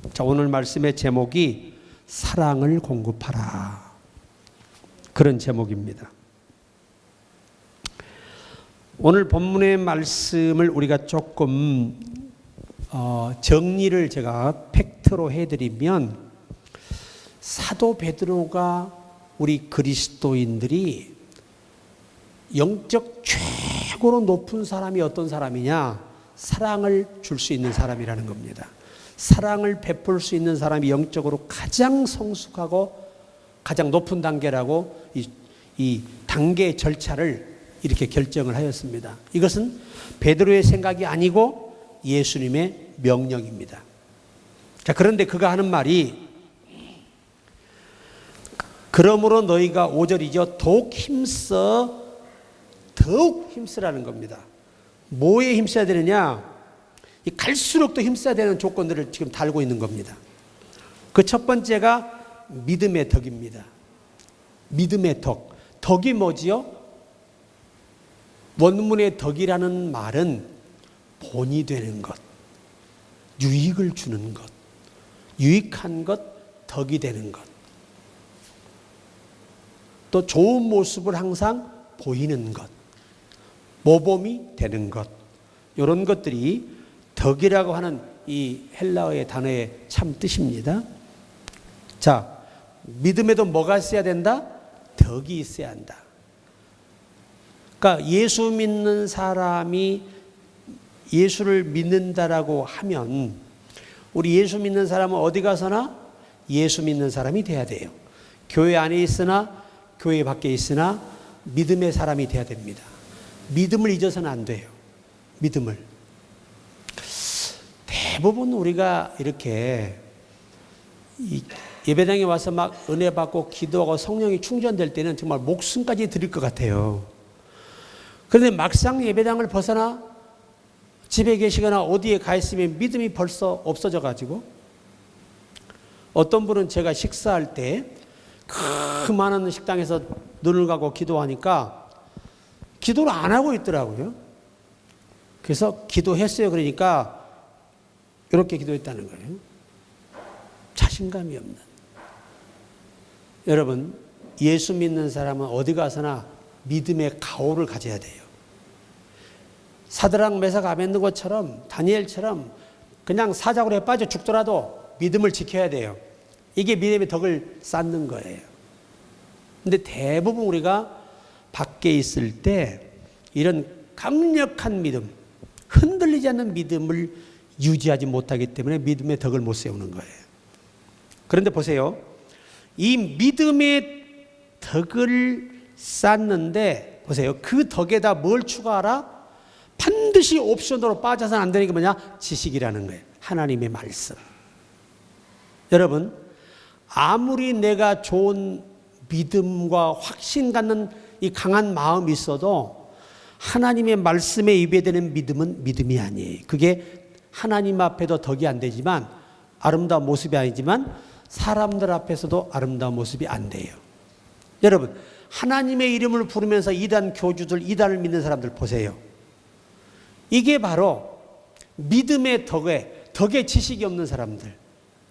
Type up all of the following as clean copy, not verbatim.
자, 오늘 말씀의 제목이 사랑을 공급하라. 그런 제목입니다. 오늘 본문의 말씀을 우리가 조금 정리를 제가 팩트로 해드리면, 사도 베드로가 우리 그리스도인들이 영적 최고로 높은 사람이 어떤 사람이냐? 사랑을 줄 수 있는 사람이라는 겁니다. 사랑을 베풀 수 있는 사람이 영적으로 가장 성숙하고 가장 높은 단계라고 이 단계 절차를 이렇게 결정을 하였습니다. 이것은 베드로의 생각이 아니고 예수님의 명령입니다. 자, 그런데 그가 하는 말이, 그러므로 너희가 5절이죠. 더욱 힘쓰라는 겁니다. 뭐에 힘써야 되느냐? 갈수록 더 힘써야 되는 조건들을 지금 달고 있는 겁니다. 그 첫 번째가 믿음의 덕입니다. 믿음의 덕. 덕이 뭐지요? 원문의 덕이라는 말은 본이 되는 것, 유익을 주는 것, 유익한 것, 덕이 되는 것. 또 좋은 모습을 항상 보이는 것, 모범이 되는 것, 이런 것들이 덕이라고 하는 이 헬라어의 단어의 참 뜻입니다. 자, 믿음에도 뭐가 있어야 된다? 덕이 있어야 한다. 그러니까 예수 믿는 사람이 예수를 믿는다라고 하면, 우리 예수 믿는 사람은 어디 가서나 예수 믿는 사람이 돼야 돼요. 교회 안에 있으나 교회 밖에 있으나 믿음의 사람이 돼야 됩니다. 믿음을 잊어서는 안 돼요. 믿음을. 대부분 우리가 이렇게 예배당에 와서 막 은혜 받고 기도하고 성령이 충전될 때는 정말 목숨까지 드릴 것 같아요. 그런데 막상 예배당을 벗어나 집에 계시거나 어디에 가 있으면 믿음이 벌써 없어져 가지고, 어떤 분은 제가 식사할 때 그 많은 식당에서 눈을 감고 기도하니까 기도를 안 하고 있더라고요. 그래서 기도했어요. 그러니까 이렇게 기도했다는 거예요. 자신감이 없는. 여러분, 예수 믿는 사람은 어디 가서나 믿음의 가오를 가져야 돼요. 사드락 메삭 아벤느고처럼, 다니엘처럼 그냥 사자굴에 빠져 죽더라도 믿음을 지켜야 돼요. 이게 믿음의 덕을 쌓는 거예요. 근데 대부분 우리가 밖에 있을 때 이런 강력한 믿음, 흔들리지 않는 믿음을 유지하지 못하기 때문에 믿음의 덕을 못 세우는 거예요. 그런데 보세요. 이 믿음의 덕을 쌓는데, 보세요. 그 덕에다 뭘 추가하라? 반드시 옵션으로 빠져서는 안 되는 게 뭐냐? 지식이라는 거예요. 하나님의 말씀. 여러분, 아무리 내가 좋은 믿음과 확신 갖는 이 강한 마음이 있어도 하나님의 말씀에 입에되는 믿음은 믿음이 아니에요. 그게 하나님 앞에도 덕이 안 되지만, 아름다운 모습이 아니지만 사람들 앞에서도 아름다운 모습이 안 돼요. 여러분, 하나님의 이름을 부르면서 이단 교주들, 이단을 믿는 사람들 보세요. 이게 바로 믿음의 덕에 지식이 없는 사람들.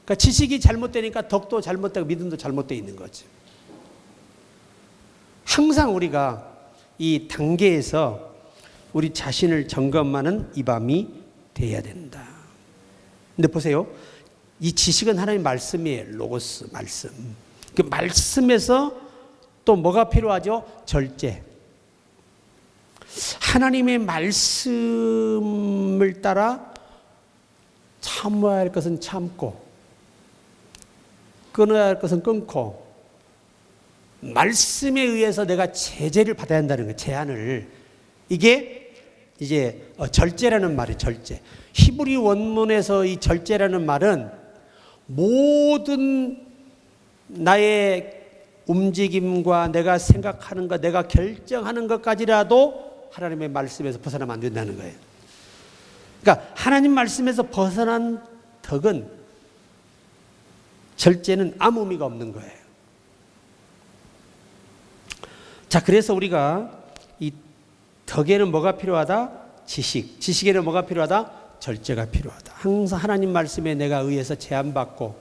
그러니까 지식이 잘못되니까 덕도 잘못되고 믿음도 잘못되어 있는 거죠. 항상 우리가 이 단계에서 우리 자신을 점검하는 이 밤이 돼야 된다. 근데 보세요. 이 지식은 하나님의 말씀이에요. 로고스, 말씀. 그 말씀에서 또 뭐가 필요하죠? 절제. 하나님의 말씀을 따라 참아야 할 것은 참고, 끊어야 할 것은 끊고, 말씀에 의해서 내가 제재를 받아야 한다는 거예요. 제한을. 이게 이제 절제라는 말이에요. 절제. 히브리 원문에서 이 절제라는 말은 모든 나의 움직임과 내가 생각하는 것, 내가 결정하는 것까지라도 하나님의 말씀에서 벗어나면 안 된다는 거예요. 그러니까 하나님 말씀에서 벗어난 덕은, 절제는 아무 의미가 없는 거예요. 자, 그래서 우리가 이 덕에는 뭐가 필요하다? 지식. 지식에는 뭐가 필요하다? 절제가 필요하다. 항상 하나님 말씀에 내가 의해서 제한받고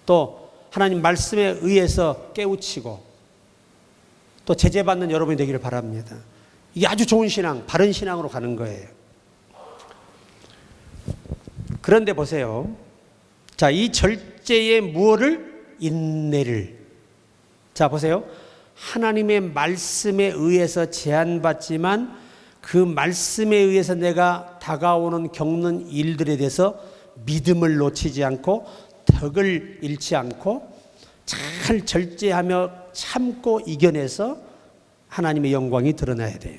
또 하나님 말씀에 의해서 깨우치고 또 제재받는 여러분이 되기를 바랍니다. 이게 아주 좋은 신앙, 바른 신앙으로 가는 거예요. 그런데 보세요. 자, 이 절제의 무엇을? 인내를. 자, 보세요. 하나님의 말씀에 의해서 제한받지만 그 말씀에 의해서 내가 다가오는 겪는 일들에 대해서 믿음을 놓치지 않고 덕을 잃지 않고 잘 절제하며 참고 이겨내서 하나님의 영광이 드러나야 돼요.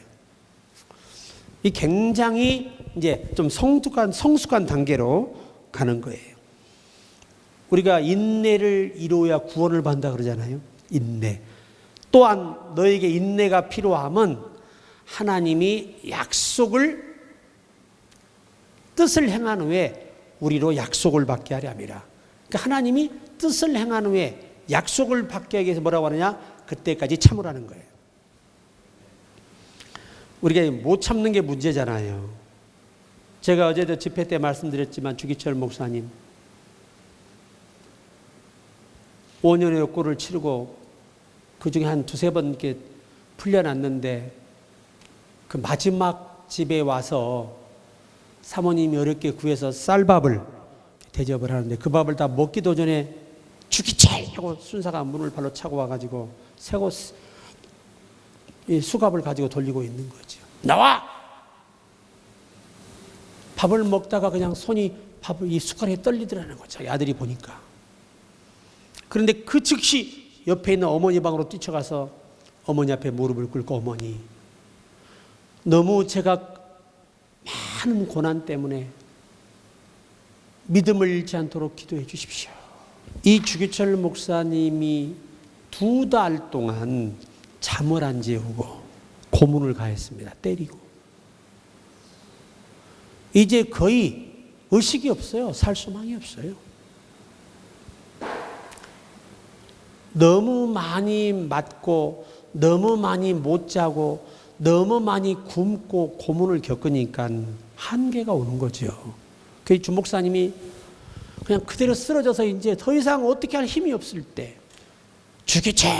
이 굉장히 이제 좀 성숙한 단계로 가는 거예요. 우리가 인내를 이루어야 구원을 받는다 그러잖아요. 인내. 또한 너에게 인내가 필요함은 하나님이 약속을 뜻을 행한 후에 우리로 약속을 받게 하려 함이라. 그러니까 하나님이 뜻을 행한 후에 약속을 받게 하기 위해서 뭐라고 하느냐? 그때까지 참으라는 거예요. 우리가 못 참는 게 문제잖아요. 제가 어제도 집회 때 말씀드렸지만 주기철 목사님 5년의 욕구를 치르고 그중에 한 두세 번 이렇게 풀려났는데 그 마지막 집에 와서 사모님이 어렵게 구해서 쌀밥을 대접을 하는데 그 밥을 다 먹기도 전에 주기철 하고 순사가 문을 발로 차고 와가지고 새고 이 수갑을 가지고 돌리고 있는 거죠. 나와! 밥을 먹다가 그냥 손이 이 숟가락에 떨리더라는 거죠. 자기 아들이 보니까. 그런데 그 즉시 옆에 있는 어머니 방으로 뛰쳐가서 어머니 앞에 무릎을 꿇고 어머니 너무 제가 많은 고난 때문에 믿음을 잃지 않도록 기도해 주십시오. 이 주기철 목사님이 2달 동안 잠을 안 재우고 고문을 가했습니다. 때리고. 이제 거의 의식이 없어요. 살 소망이 없어요. 너무 많이 맞고 너무 많이 못 자고 너무 많이 굶고 고문을 겪으니까 한계가 오는 거죠. 그 주목사님이 그냥 그대로 쓰러져서 이제 더 이상 어떻게 할 힘이 없을 때 주기철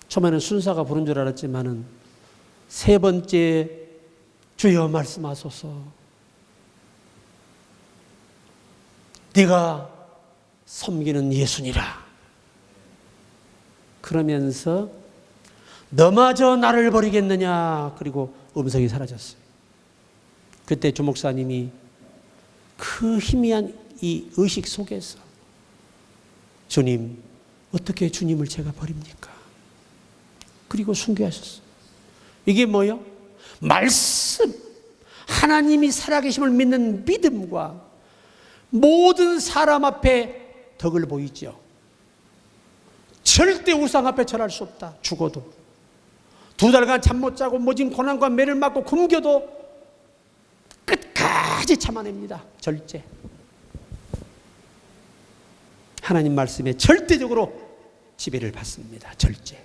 처음에는 순사가 부른 줄 알았지만은 세 번째 주여 말씀하소서. 네가 섬기는 예수니라. 그러면서 너마저 나를 버리겠느냐. 그리고 음성이 사라졌어요. 그때 주목사님이 그 희미한 이 의식 속에서 주님, 어떻게 주님을 제가 버립니까? 그리고 순교하셨어요. 이게 뭐요? 말씀, 하나님이 살아계심을 믿는 믿음과 모든 사람 앞에 덕을 보이죠. 절대 우상 앞에 절할 수 없다. 죽어도. 2달간 잠 못 자고 모진 고난과 매를 맞고 굶겨도 끝까지 참아냅니다. 절제. 하나님 말씀에 절대적으로 지배를 받습니다. 절제.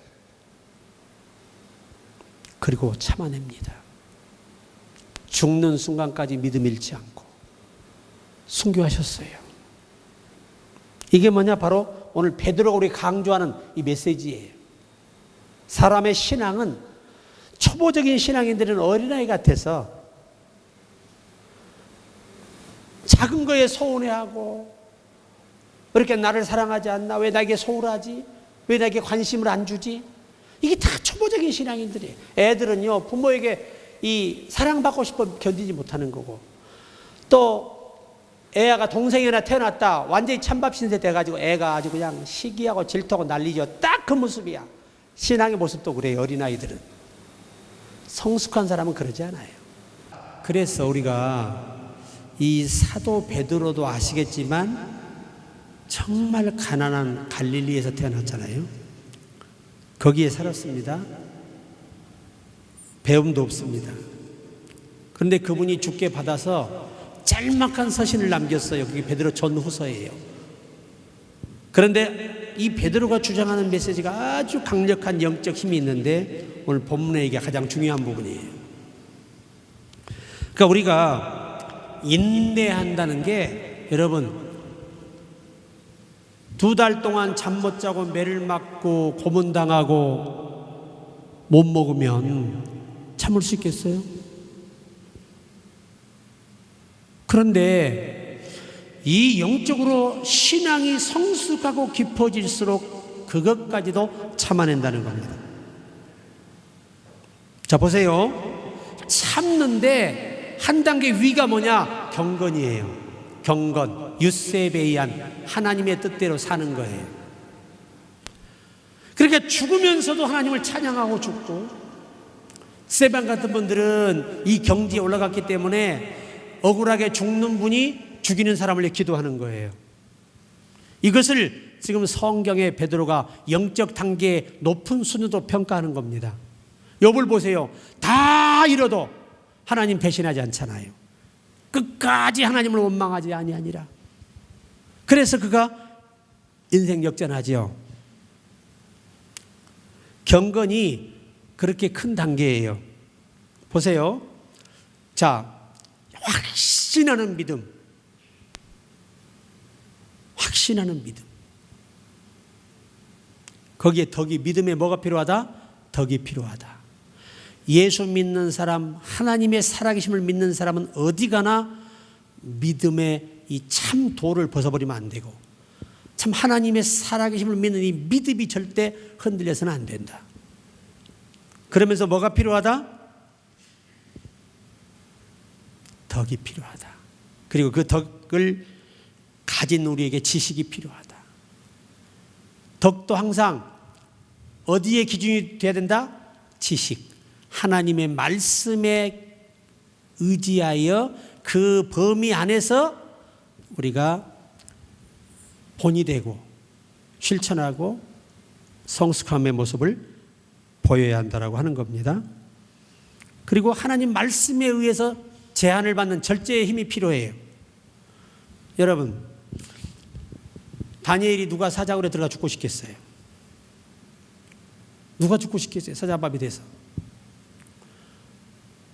그리고 참아냅니다. 죽는 순간까지 믿음 잃지 않고 순교하셨어요. 이게 뭐냐? 바로 오늘 베드로가 우리 강조하는 이 메시지예요. 사람의 신앙은 초보적인 신앙인들은 어린아이 같아서 작은 거에 서운해하고 왜 이렇게 나를 사랑하지 않나? 왜 나에게 소홀하지? 왜 나에게 관심을 안 주지? 이게 다 초보적인 신앙인들이에요. 애들은요, 부모에게 이 사랑받고 싶어 견디지 못하는 거고, 또 애가 동생이나 태어났다 완전히 찬밥 신세 돼가지고 애가 아주 그냥 시기하고 질투하고 난리죠. 딱 그 모습이야. 신앙의 모습도 그래요. 어린아이들은. 성숙한 사람은 그러지 않아요. 그래서 우리가 이 사도 베드로도 아시겠지만 정말 가난한 갈릴리에서 태어났잖아요. 거기에 살았습니다. 배움도 없습니다. 그런데 그분이 주께 받아서 짤막한 서신을 남겼어요. 그게 베드로 전후서예요. 그런데 이 베드로가 주장하는 메시지가 아주 강력한 영적 힘이 있는데 오늘 본문의 얘기가 가장 중요한 부분이에요. 그러니까 우리가 인내한다는 게 여러분 2달 동안 잠 못 자고 매를 맞고 고문당하고 못 먹으면 참을 수 있겠어요? 그런데 이 영적으로 신앙이 성숙하고 깊어질수록 그것까지도 참아낸다는 겁니다. 자, 보세요. 참는데 한 단계 위가 뭐냐? 경건이에요. 경건, 유세베이안, 하나님의 뜻대로 사는 거예요. 그러니까 죽으면서도 하나님을 찬양하고 죽고, 스데반 같은 분들은 이 경지에 올라갔기 때문에 억울하게 죽는 분이 죽이는 사람을 위해 기도하는 거예요. 이것을 지금 성경의 베드로가 영적 단계의 높은 순위로 평가하는 겁니다. 욥을 보세요. 다 잃어도 하나님 배신하지 않잖아요. 끝까지 하나님을 원망하지 아니하니라. 그래서 그가 인생 역전하지요. 경건이 그렇게 큰 단계예요. 보세요. 자, 확신하는 믿음. 확신하는 믿음. 거기에 덕이, 믿음에 뭐가 필요하다? 덕이 필요하다. 예수 믿는 사람, 하나님의 살아계심을 믿는 사람은 어디 가나 믿음의 이 참 도를 벗어버리면 안 되고, 참 하나님의 살아계심을 믿는 이 믿음이 절대 흔들려서는 안 된다. 그러면서 뭐가 필요하다? 덕이 필요하다. 그리고 그 덕을 가진 우리에게 지식이 필요하다. 덕도 항상 어디에 기준이 돼야 된다? 지식. 하나님의 말씀에 의지하여 그 범위 안에서 우리가 본이 되고 실천하고 성숙함의 모습을 보여야 한다라고 하는 겁니다. 그리고 하나님 말씀에 의해서 제한을 받는 절제의 힘이 필요해요. 여러분, 다니엘이 누가 사자굴에 들어가 죽고 싶겠어요? 누가 죽고 싶겠어요? 사자밥이 돼서.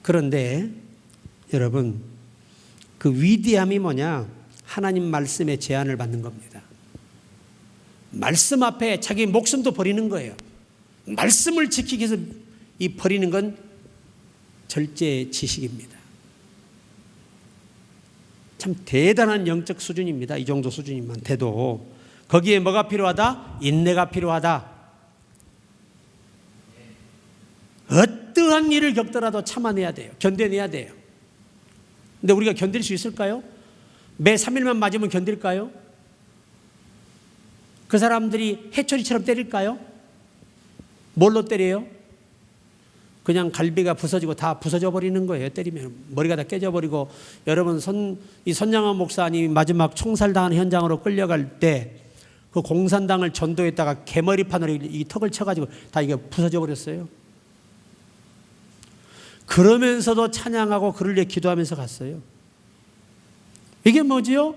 그런데 여러분, 그 위대함이 뭐냐? 하나님 말씀에 제한을 받는 겁니다. 말씀 앞에 자기 목숨도 버리는 거예요. 말씀을 지키기 위해서 이 버리는 건 절제 지식입니다. 참 대단한 영적 수준입니다. 이 정도 수준이면 돼도 거기에 뭐가 필요하다? 인내가 필요하다. 어떠한 일을 겪더라도 참아내야 돼요. 견뎌내야 돼요. 근데 우리가 견딜 수 있을까요? 매 3일만 맞으면 견딜까요? 그 사람들이 해초리처럼 때릴까요? 뭘로 때려요? 그냥 갈비가 부서지고 다 부서져 버리는 거예요. 때리면 머리가 다 깨져버리고. 여러분, 이 손양원 목사님이 마지막 총살당하는 현장으로 끌려갈 때 그 공산당을 전도했다가 개머리판으로 이 턱을 쳐가지고 다 이게 부서져 버렸어요. 그러면서도 찬양하고 그를 위해 기도하면서 갔어요. 이게 뭐지요?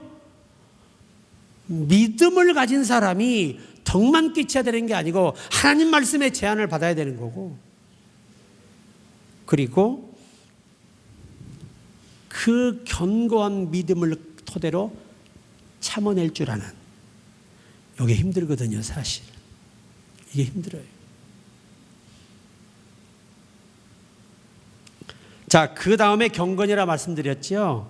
믿음을 가진 사람이 덕만 끼쳐야 되는 게 아니고 하나님 말씀의 제한을 받아야 되는 거고, 그리고 그 견고한 믿음을 토대로 참아낼 줄 아는, 이게 힘들거든요. 사실 이게 힘들어요. 자, 그 다음에 경건이라 말씀드렸죠.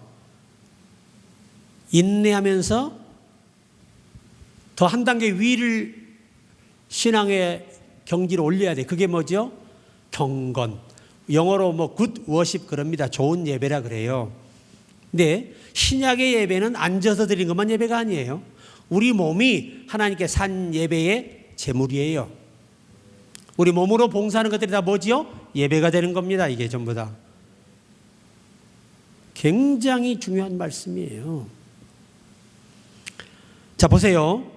인내하면서 더 한 단계 위를 신앙의 경지로 올려야 돼. 그게 뭐죠? 경건. 영어로 뭐 굿 워십 그럽니다. 좋은 예배라 그래요. 근데 신약의 예배는 앉아서 드린 것만 예배가 아니에요. 우리 몸이 하나님께 산 예배의 제물이에요. 우리 몸으로 봉사하는 것들이 다 뭐지요? 예배가 되는 겁니다. 이게 전부 다. 굉장히 중요한 말씀이에요. 자, 보세요.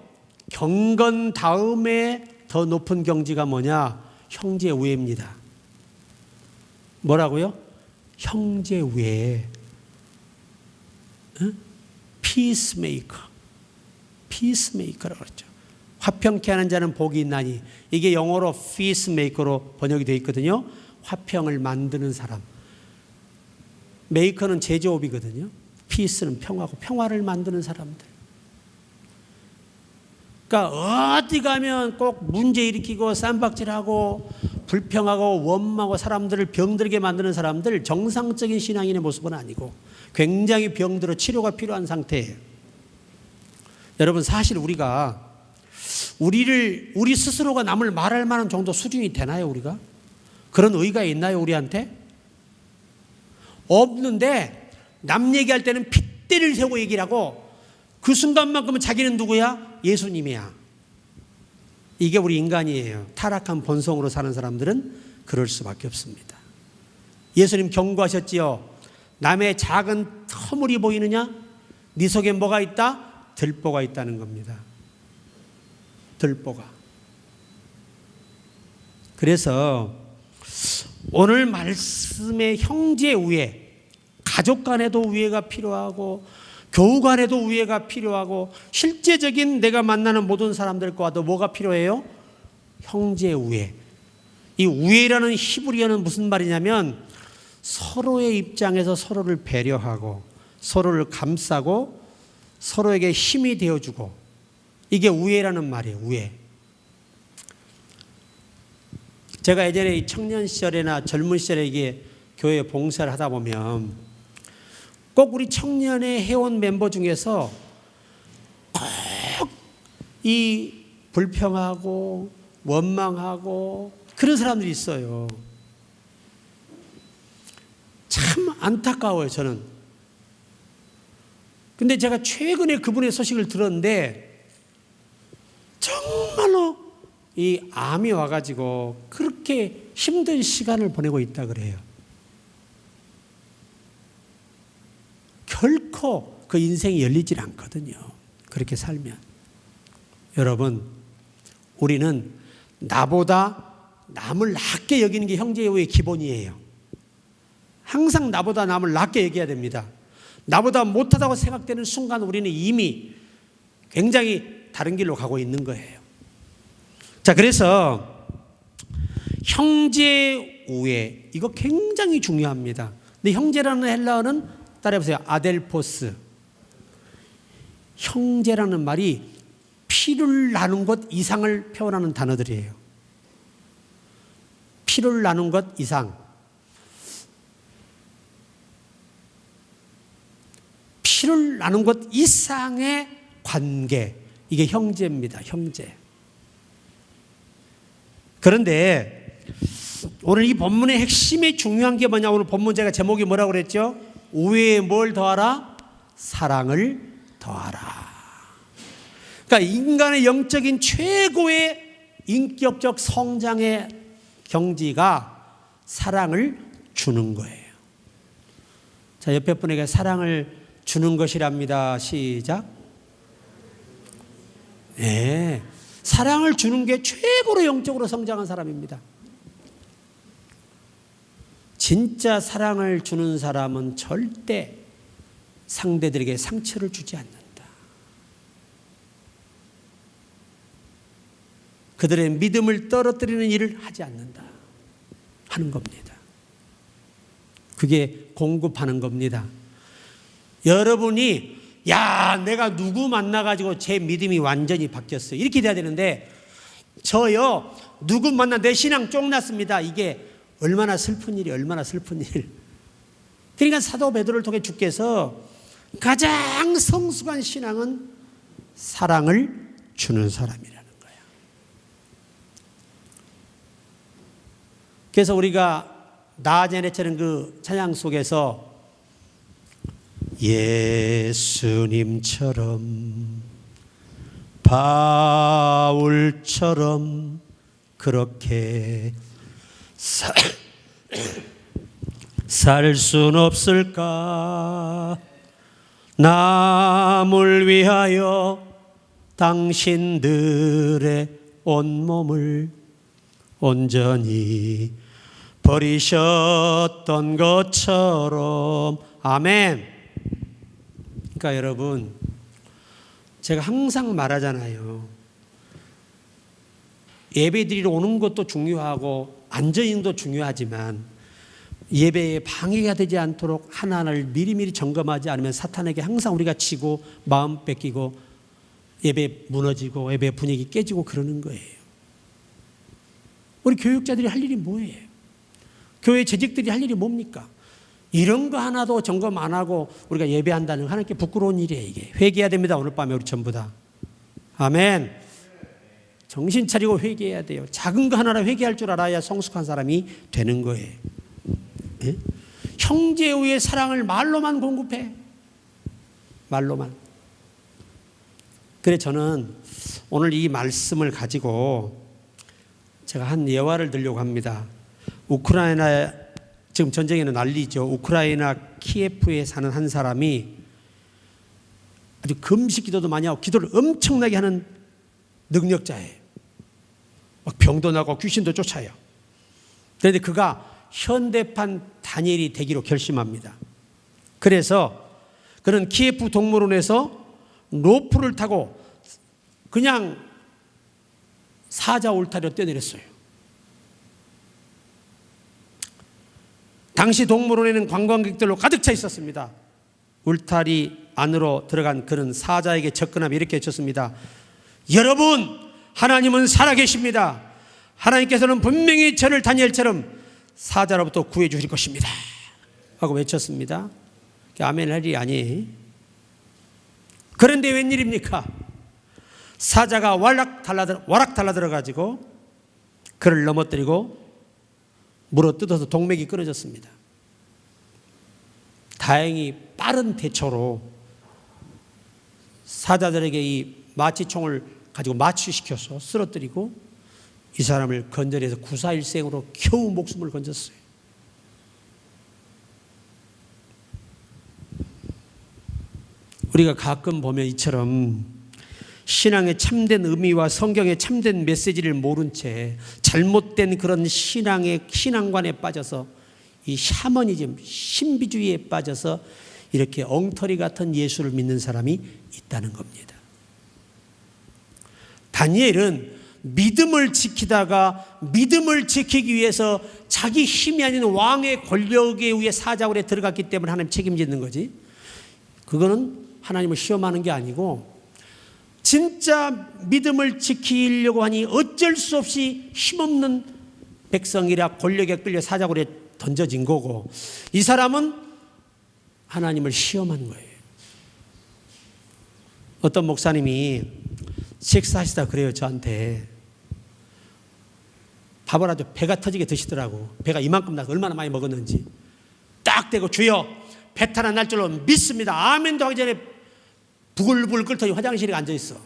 경건 다음에 더 높은 경지가 뭐냐? 형제 우애입니다. 뭐라고요? 형제 우애. 피스메이커. 피스메이커라고 그랬죠. 화평케 하는 자는 복이 있나니. 이게 영어로 피스메이커로 번역이 되어 있거든요. 화평을 만드는 사람. 메이커는 제조업이거든요. 피스는 평화고 평화를 만드는 사람들. 그러니까 어디 가면 꼭 문제 일으키고 쌈박질하고 불평하고 원망하고 사람들을 병들게 만드는 사람들, 정상적인 신앙인의 모습은 아니고 굉장히 병들어 치료가 필요한 상태예요. 여러분, 사실 우리 스스로가 남을 말할 만한 정도 수준이 되나요? 우리가 그런 의가 있나요? 우리한테 없는데, 남 얘기할 때는 핏대를 세우고 얘기를 하고 그 순간만큼은 자기는 누구야? 예수님이야. 이게 우리 인간이에요. 타락한 본성으로 사는 사람들은 그럴 수밖에 없습니다. 예수님 경고하셨지요. 남의 작은 허물이 보이느냐? 네 속에 뭐가 있다? 들보가 있다는 겁니다. 들보가. 그래서 오늘 말씀의 형제 우애, 가족 간에도 우애가 필요하고 교우 간에도 우애가 필요하고 실제적인 내가 만나는 모든 사람들과도 뭐가 필요해요? 형제 우애. 이 우애라는 히브리어는 무슨 말이냐면 서로의 입장에서 서로를 배려하고 서로를 감싸고 서로에게 힘이 되어주고, 이게 우애라는 말이에요. 우애. 제가 예전에 청년 시절이나 젊은 시절에 이게 교회 봉사를 하다 보면 꼭 우리 청년의 회원 멤버 중에서 꼭 이 불평하고 원망하고 그런 사람들이 있어요. 참 안타까워요, 저는. 근데 제가 최근에 그분의 소식을 들었는데 정말로 이 암이 와가지고 그렇게 힘든 시간을 보내고 있다 그래요. 결코 그 인생이 열리질 않거든요. 그렇게 살면. 여러분, 우리는 나보다 남을 낮게 여기는 게 형제의 기본이에요. 항상 나보다 남을 낮게 여겨야 됩니다. 나보다 못하다고 생각되는 순간 우리는 이미 굉장히 다른 길로 가고 있는 거예요. 자, 그래서 형제 우애, 이거 굉장히 중요합니다. 근데 형제라는 헬라어는 따라해보세요. 아델포스. 형제라는 말이 피를 나눈 것 이상을 표현하는 단어들이에요. 피를 나눈 것 이상. 피를 나눈 것 이상의 관계. 이게 형제입니다. 형제. 그런데 오늘 이 본문의 핵심의 중요한 게 뭐냐? 오늘 본문 제가 제목이 뭐라고 그랬죠? 우애에 뭘 더하라? 사랑을 더하라. 그러니까 인간의 영적인 최고의 인격적 성장의 경지가 사랑을 주는 거예요. 자, 옆에 분에게 사랑을 주는 것이랍니다. 시작. 네, 사랑을 주는 게 최고로 영적으로 성장한 사람입니다. 진짜 사랑을 주는 사람은 절대 상대들에게 상처를 주지 않는다. 그들의 믿음을 떨어뜨리는 일을 하지 않는다 하는 겁니다. 그게 공급하는 겁니다. 여러분이 내가 누구 만나가지고 제 믿음이 완전히 바뀌었어요, 이렇게 돼야 되는데, 저요 누구 만나 내 신앙 쫑났습니다. 이게 얼마나 슬픈 일이, 얼마나 슬픈 일. 그러니까 사도 베드로를 통해 주께서 가장 성숙한 신앙은 사랑을 주는 사람이라는 거예요. 그래서 우리가 나아제네처럼 그 찬양 속에서 예수님처럼 바울처럼 그렇게 살 순 없을까? 남을 위하여 당신들의 온몸을 온전히 버리셨던 것처럼. 아멘. 그러니까 여러분, 제가 항상 말하잖아요. 예배드리러 오는 것도 중요하고 앉아있는 것도 중요하지만 예배에 방해가 되지 않도록 하나하나를 미리미리 점검하지 않으면 사탄에게 항상 우리가 치고 마음 뺏기고 예배 무너지고 예배 분위기 깨지고 그러는 거예요. 우리 교육자들이 할 일이 뭐예요? 교회 재직들이 할 일이 뭡니까? 이런 거 하나도 점검 안 하고 우리가 예배한다는 거 하나님께 부끄러운 일이에요. 이게 회개해야 됩니다. 오늘 밤에 우리 전부 다. 아멘. 정신 차리고 회개해야 돼요. 작은 거 하나라 회개할 줄 알아야 성숙한 사람이 되는 거예요. 예? 형제의 사랑을 말로만 공급해. 말로만. 그래 저는 오늘 이 말씀을 가지고 제가 한 예화를 들려고 합니다. 우크라이나 지금 전쟁에는 난리죠. 우크라이나 키예프에 사는 한 사람이 아주 금식 기도도 많이 하고 기도를 엄청나게 하는 능력자예요. 막 병도 나고 귀신도 쫓아요. 그런데 그가 현대판 다니엘이 되기로 결심합니다. 그래서 그는 키예프 동물원에서 로프를 타고 그냥 사자 울타리로 뛰어내렸어요. 당시 동물원에는 관광객들로 가득 차 있었습니다. 울타리 안으로 들어간 그는 사자에게 접근하며 이렇게 외쳤습니다. 여러분, 하나님은 살아계십니다. 하나님께서는 분명히 저를 다니엘처럼 사자로부터 구해 주실 것입니다 하고 외쳤습니다. 아멘 할 일이 아니에요. 그런데 웬일입니까? 사자가 와락 달라들어가지고 그를 넘어뜨리고 물어 뜯어서 동맥이 끊어졌습니다. 다행히 빠른 대처로 사자들에게 이 마취총을 가지고 마취시켜서 쓰러뜨리고 이 사람을 건져내서 구사일생으로 겨우 목숨을 건졌어요. 우리가 가끔 보면 이처럼 신앙의 참된 의미와 성경의 참된 메시지를 모른 채 잘못된 그런 신앙관에 빠져서 이 샤머니즘, 신비주의에 빠져서 이렇게 엉터리 같은 예수를 믿는 사람이 있다는 겁니다. 다니엘은 믿음을 지키다가 믿음을 지키기 위해서 자기 힘이 아닌 왕의 권력에 의해 사자굴에 들어갔기 때문에 하나님 책임지는 거지. 그거는 하나님을 시험하는 게 아니고 진짜 믿음을 지키려고 하니 어쩔 수 없이 힘없는 백성이라 권력에 끌려 사자굴에 던져진 거고 이 사람은 하나님을 시험한 거예요. 어떤 목사님이 식사하시다 그래요. 저한테 밥을 아주 배가 터지게 드시더라고. 배가 이만큼 나서 얼마나 많이 먹었는지 딱 대고 주여 배탈 날 줄로 믿습니다. 아멘도 하기 전에 부글부글 끓더니 화장실에 앉아있어.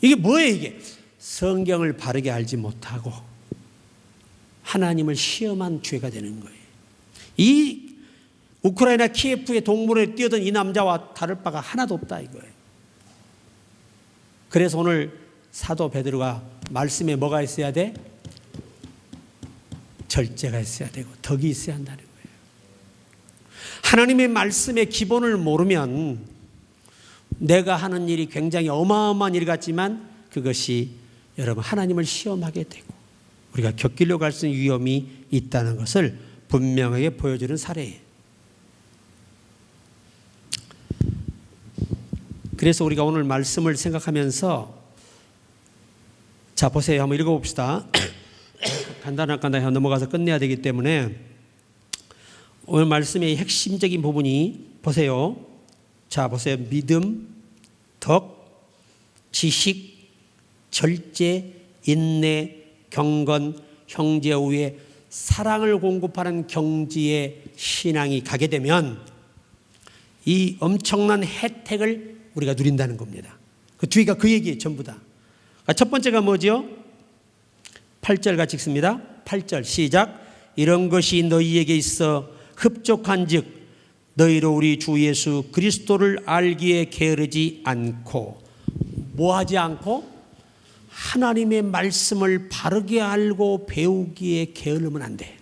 이게 뭐예요 이게? 성경을 바르게 알지 못하고 하나님을 시험한 죄가 되는 거예요. 이 우크라이나 키예프의 동물원에 뛰어든 이 남자와 다를 바가 하나도 없다 이거예요. 그래서 오늘 사도 베드로가 말씀에 뭐가 있어야 돼? 절제가 있어야 되고 덕이 있어야 한다는 거예요. 하나님의 말씀의 기본을 모르면 내가 하는 일이 굉장히 어마어마한 일 같지만 그것이 여러분 하나님을 시험하게 되고 우리가 겪으려고 할 수 있는 위험이 있다는 것을 분명하게 보여주는 사례예요. 그래서 우리가 오늘 말씀을 생각하면서 자 보세요. 한번 읽어봅시다. 간단하게 넘어가서 끝내야 되기 때문에 오늘 말씀의 핵심적인 부분이 보세요. 자 보세요. 믿음, 덕, 지식, 절제, 인내, 경건, 형제 우애, 사랑을 공급하는 경지에 신앙이 가게 되면 이 엄청난 혜택을 우리가 누린다는 겁니다. 그 뒤가 그 얘기예요. 전부 다. 첫 번째가 뭐죠? 8절 같이 읽습니다. 8절 시작. 이런 것이 너희에게 있어 흡족한 즉 너희로 우리 주 예수 그리스도를 알기에 게으르지 않고 뭐하지 않고 하나님의 말씀을 바르게 알고 배우기에 게으르면 안 돼.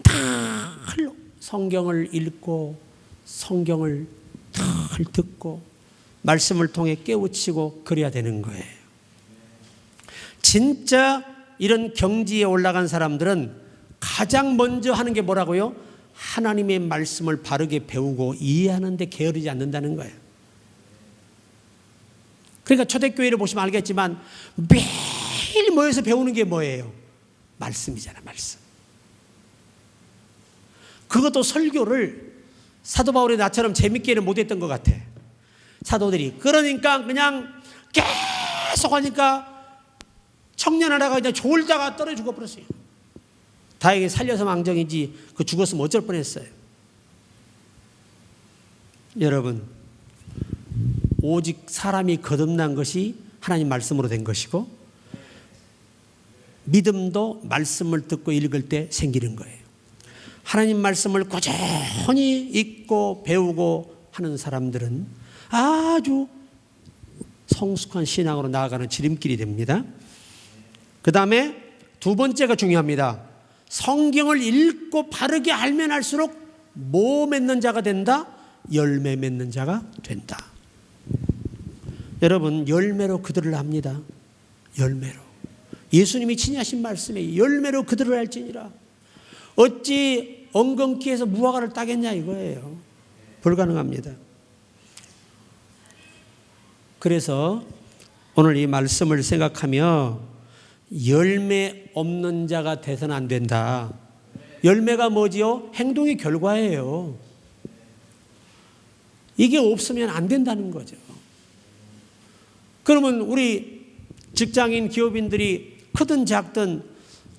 늘 성경을 읽고 성경을 늘 듣고 말씀을 통해 깨우치고 그래야 되는 거예요. 진짜 이런 경지에 올라간 사람들은 가장 먼저 하는 게 뭐라고요? 하나님의 말씀을 바르게 배우고 이해하는 데 게으르지 않는다는 거예요. 그러니까 초대교회를 보시면 알겠지만 매일 모여서 배우는 게 뭐예요? 말씀이잖아, 말씀. 그것도 설교를 사도 바울이 나처럼 재밌게는 못했던 것 같아. 사도들이. 그러니까 그냥 계속 하니까 청년 하나가 그냥 졸다가 떨어져 죽어버렸어요. 다행히 살려서 망정이지 그 죽었으면 어쩔 뻔했어요. 여러분, 오직 사람이 거듭난 것이 하나님 말씀으로 된 것이고 믿음도 말씀을 듣고 읽을 때 생기는 거예요. 하나님 말씀을 꾸준히 읽고 배우고 하는 사람들은 아주 성숙한 신앙으로 나아가는 지름길이 됩니다. 그 다음에 두 번째가 중요합니다. 성경을 읽고 바르게 알면 알수록 뭐 맺는 자가 된다? 열매 맺는 자가 된다. 여러분, 열매로 그들을 압니다. 열매로. 예수님이 친히 하신 말씀에 열매로 그들을 알지니라. 어찌 엉겅퀴에서 무화과를 따겠냐 이거예요. 불가능합니다. 그래서 오늘 이 말씀을 생각하며 열매 없는 자가 돼서는 안 된다. 열매가 뭐지요? 행동의 결과예요. 이게 없으면 안 된다는 거죠. 그러면 우리 직장인 기업인들이 크든 작든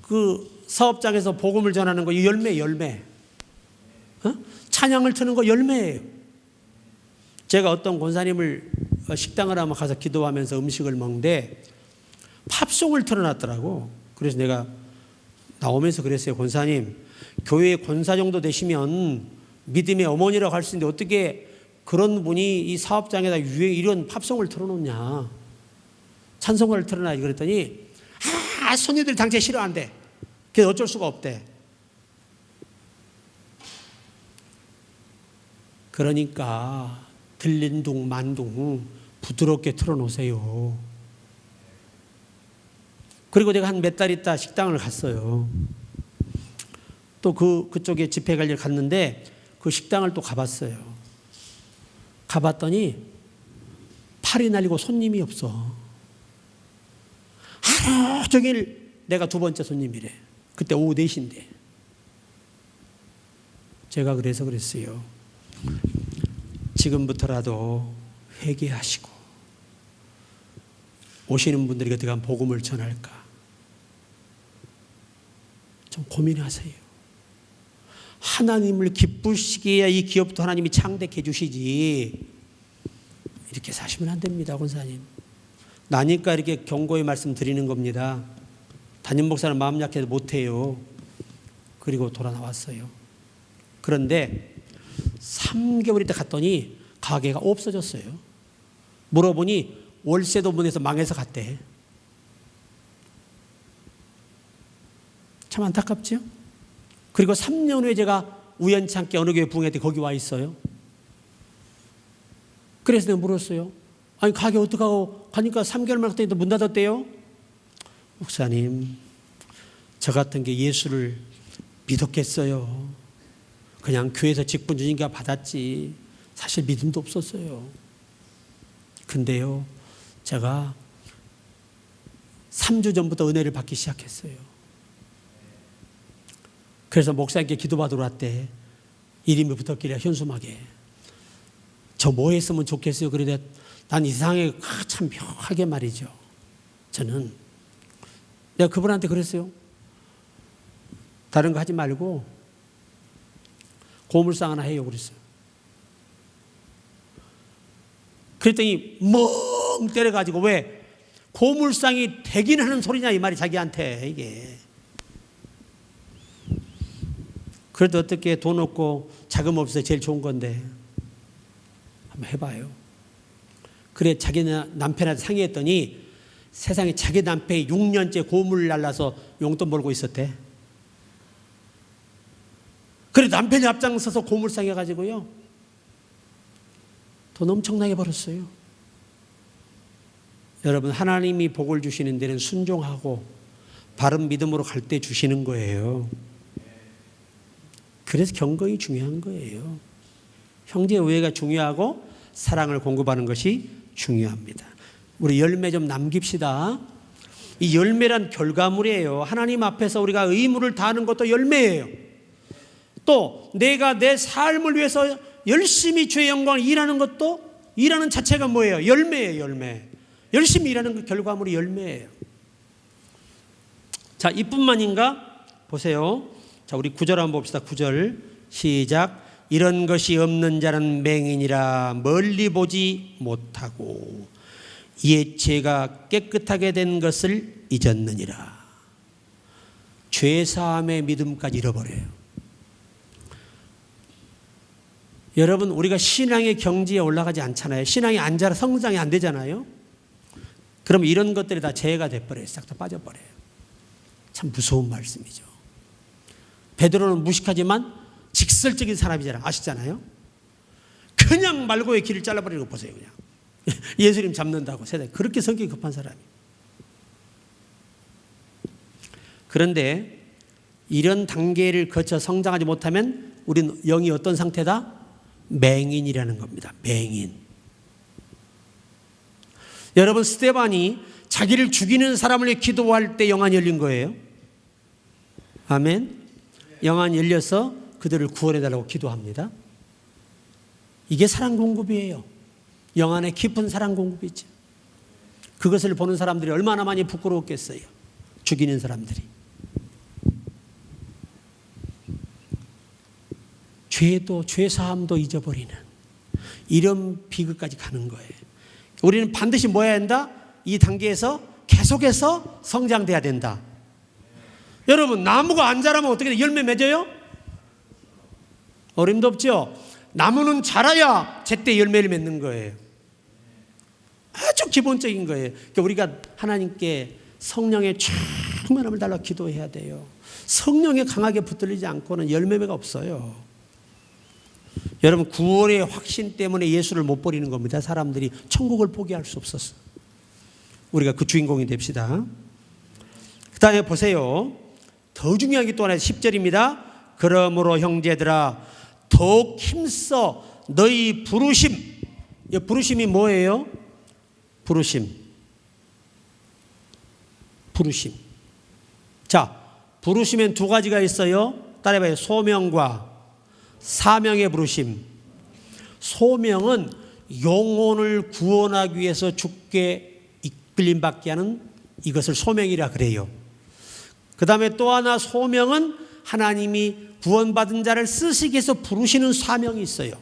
그 사업장에서 복음을 전하는 거 이 열매. 찬양을 트는 거 열매예요. 제가 어떤 권사님을 식당을 한번 가서 기도하면서 음식을 먹는데 팝송을 틀어놨더라고. 그래서 내가 나오면서 그랬어요. 권사님, 교회 권사 정도 되시면 믿음의 어머니라고 할 수 있는데 어떻게 그런 분이 이 사업장에다 이런 팝송을 틀어놓냐. 찬송가를 틀어놔야지. 그랬더니 손님들이 당최 싫어한대. 그래서 어쩔 수가 없대. 그러니까 들린둥 만둥 부드럽게 틀어놓으세요. 그리고 내가 한 몇 달 있다 식당을 갔어요. 또 그쪽에 집회 갈 일 갔는데 그 식당을 또 가봤어요. 가봤더니 팔이 날리고 손님이 없어. 하루 종일 내가 두 번째 손님이래. 그때 오후 4시인데. 제가 그래서 그랬어요. 지금부터라도 회개하시고 오시는 분들에게 어떻게 하면 복음을 전할까 좀 고민하세요. 하나님을 기쁘시기에 이 기업도 하나님이 창대해 주시지 이렇게 사시면 안 됩니다. 권사님. 나니까 이렇게 경고의 말씀 드리는 겁니다. 담임 목사는 마음 약해서 못해요. 그리고 돌아 나왔어요. 그런데 3개월 있다 갔더니 가게가 없어졌어요. 물어보니 월세도 못 내서 망해서 갔대. 참 안타깝죠? 그리고 3년 후에 제가 우연찮게 어느 교회 부흥회 때 거기 와 있어요. 그래서 내가 물었어요. 아니 가게 어떡하고 가니까 3개월만 갔더니 문 닫았대요. 목사님, 저 같은 게 예수를 믿었겠어요. 그냥 교회에서 직분 주니까 받았지 사실 믿음도 없었어요. 근데요, 제가 3주 전부터 은혜를 받기 시작했어요. 그래서 목사님께 기도받으러 왔대. 이름이 붙었길래 현수막에. 저 뭐 했으면 좋겠어요. 그러다 난 이 세상에 참 묘하게 말이죠. 저는 내가 그분한테 그랬어요. 다른 거 하지 말고 고물상 하나 해요. 그랬어요. 그랬더니 멍 때려가지고 왜 고물상이 되긴 하는 소리냐 이 말이 자기한테 이게. 그래도 어떻게 돈 없고 자금 없어서 제일 좋은 건데 한번 해봐요. 그래 자기 남편한테 상의했더니 세상에 자기 남편이 6년째 고물을 날라서 용돈 벌고 있었대. 그래 남편이 앞장서서 고물상 해가지고요 돈 엄청나게 벌었어요. 여러분, 하나님이 복을 주시는 데는 순종하고 바른 믿음으로 갈 때 주시는 거예요. 그래서 경건이 중요한 거예요. 형제 우애가 중요하고 사랑을 공급하는 것이 중요합니다. 우리 열매 좀 남깁시다. 이 열매란 결과물이에요. 하나님 앞에서 우리가 의무를 다하는 것도 열매예요. 또 내가 내 삶을 위해서 열심히 주의 영광을 일하는 것도, 일하는 자체가 뭐예요? 열매예요. 열매. 열심히 일하는 그 결과물이 열매예요. 자, 이뿐만인가? 보세요. 자, 우리 9절 한번 봅시다. 9절 시작. 이런 것이 없는 자는 맹인이라 멀리 보지 못하고 이에 죄가 깨끗하게 된 것을 잊었느니라. 죄사함의 믿음까지 잃어버려요. 여러분, 우리가 신앙의 경지에 올라가지 않잖아요. 신앙이 안 자라 성장이 안 되잖아요. 그럼 이런 것들이 다 죄가 돼버려요. 싹 다 빠져버려요. 참 무서운 말씀이죠. 베드로는 무식하지만 직설적인 사람이잖아요. 아시잖아요. 그냥 말고의 길을 잘라버리는 거 보세요. 그냥 예수님 잡는다고 세상에. 그렇게 성격이 급한 사람이. 그런데 이런 단계를 거쳐 성장하지 못하면 우리는 영이 어떤 상태다? 맹인이라는 겁니다. 맹인. 여러분, 스데반이 자기를 죽이는 사람을 위해 기도할 때 영안이 열린 거예요. 아멘. 영안이 열려서 그들을 구원해달라고 기도합니다. 이게 사랑 공급이에요. 영안의 깊은 사랑 공급이죠. 그것을 보는 사람들이 얼마나 많이 부끄러웠겠어요. 죽이는 사람들이. 죄도 죄사함도 잊어버리는 이런 비극까지 가는 거예요. 우리는 반드시 뭐 해야 한다? 이 단계에서 계속해서 성장돼야 된다. 여러분, 나무가 안 자라면 어떻게 돼? 열매 맺어요? 어림도 없죠. 나무는 자라야 제때 열매를 맺는 거예요. 아주 기본적인 거예요. 그러니까 우리가 하나님께 성령의 충만함을 달라 기도해야 돼요. 성령에 강하게 붙들리지 않고는 열매가 없어요. 여러분, 구원의 확신 때문에 예수를 못 버리는 겁니다. 사람들이 천국을 포기할 수 없었어. 우리가 그 주인공이 됩시다. 그 다음에 보세요. 더 중요한 게 또 하나 10절입니다. 그러므로 형제들아 더욱 힘써 너희 부르심. 이 부르심이 뭐예요? 부르심. 자, 부르심엔 두 가지가 있어요. 따라해봐요. 소명과 사명의 부르심. 소명은 영혼을 구원하기 위해서 죽게 이끌림 받게 하는 이것을 소명이라 그래요. 그 다음에 또 하나 소명은 하나님이 구원받은 자를 쓰시기 위해서 부르시는 사명이 있어요.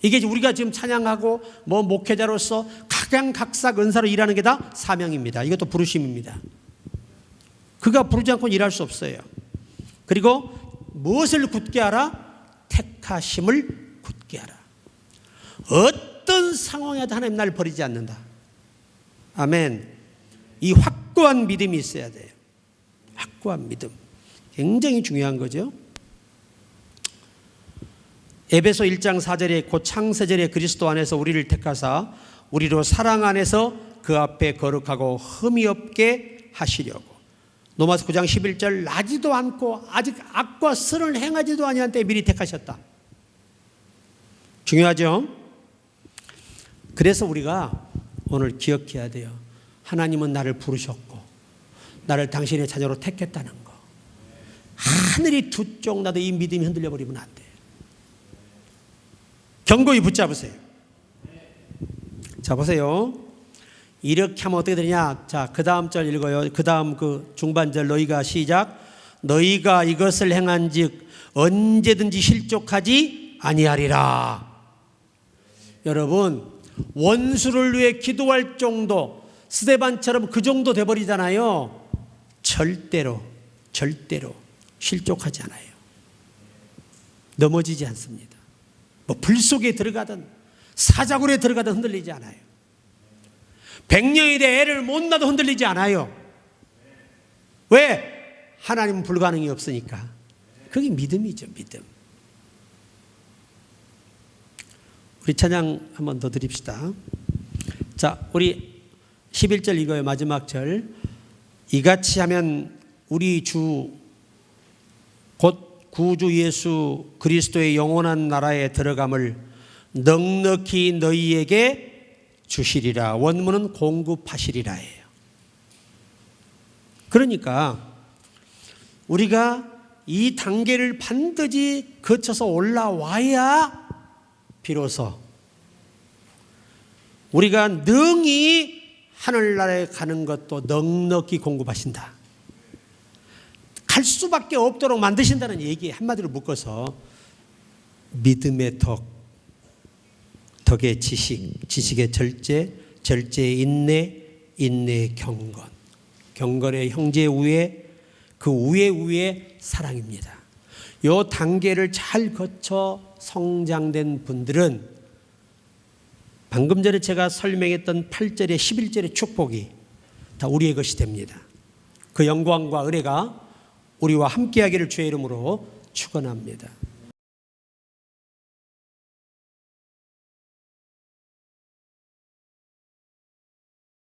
이게 우리가 지금 찬양하고 뭐 목회자로서 각양각색 은사로 일하는 게 다 사명입니다. 이것도 부르심입니다. 그가 부르지 않고는 일할 수 없어요. 그리고 무엇을 굳게 하라? 택하심을 굳게 하라. 어떤 상황에도 하나님 나를 버리지 않는다. 아멘. 이 확고한 믿음이 있어야 돼요. 확고한 믿음. 굉장히 중요한 거죠. 에베소 1장 4절에 곧 창세절에 그리스도 안에서 우리를 택하사 우리로 사랑 안에서 그 앞에 거룩하고 흠이 없게 하시려고. 로마서 9장 11절 나지도 않고 아직 악과 선을 행하지도 아니한 때 미리 택하셨다. 중요하죠. 그래서 우리가 오늘 기억해야 돼요. 하나님은 나를 부르셨고 나를 당신의 자녀로 택했다는 거. 하늘이 두 쪽 나도 이 믿음이 흔들려 버리면 안 돼요. 견고히 붙잡으세요. 자, 보세요. 이렇게 하면 어떻게 되냐? 자, 그 다음 절 읽어요. 그 다음 그 중반절 너희가 시작. 너희가 이것을 행한즉 언제든지 실족하지 아니하리라. 여러분, 원수를 위해 기도할 정도, 스데반처럼 그 정도 돼버리잖아요. 절대로 실족하지 않아요. 넘어지지 않습니다. 뭐 불 속에 들어가든 사자굴에 들어가든 흔들리지 않아요. 백년이 돼 애를 못 낳아도 흔들리지 않아요. 왜? 하나님은 불가능이 없으니까. 그게 믿음이죠. 믿음. 우리 찬양 한 번 더 드립시다. 자, 우리 11절 이거예요. 마지막 절. 이같이 하면 우리 주 곧 구주 예수 그리스도의 영원한 나라에 들어감을 넉넉히 너희에게 주시리라. 원문은 공급하시리라예요. 그러니까 우리가 이 단계를 반드시 거쳐서 올라와야 비로소 우리가 능히 하늘나라에 가는 것도 넉넉히 공급하신다. 갈 수밖에 없도록 만드신다는 얘기 한마디로 묶어서 믿음의 덕, 덕의 지식, 지식의 절제, 절제의 인내, 인내의 경건, 경건의 형제 우애, 그 우애 사랑입니다. 이 단계를 잘 거쳐 성장된 분들은 방금 전에 제가 설명했던 8절의 11절의 축복이 다 우리의 것이 됩니다. 그 영광과 은혜가 우리와 함께하기를 주의 이름으로 축원합니다.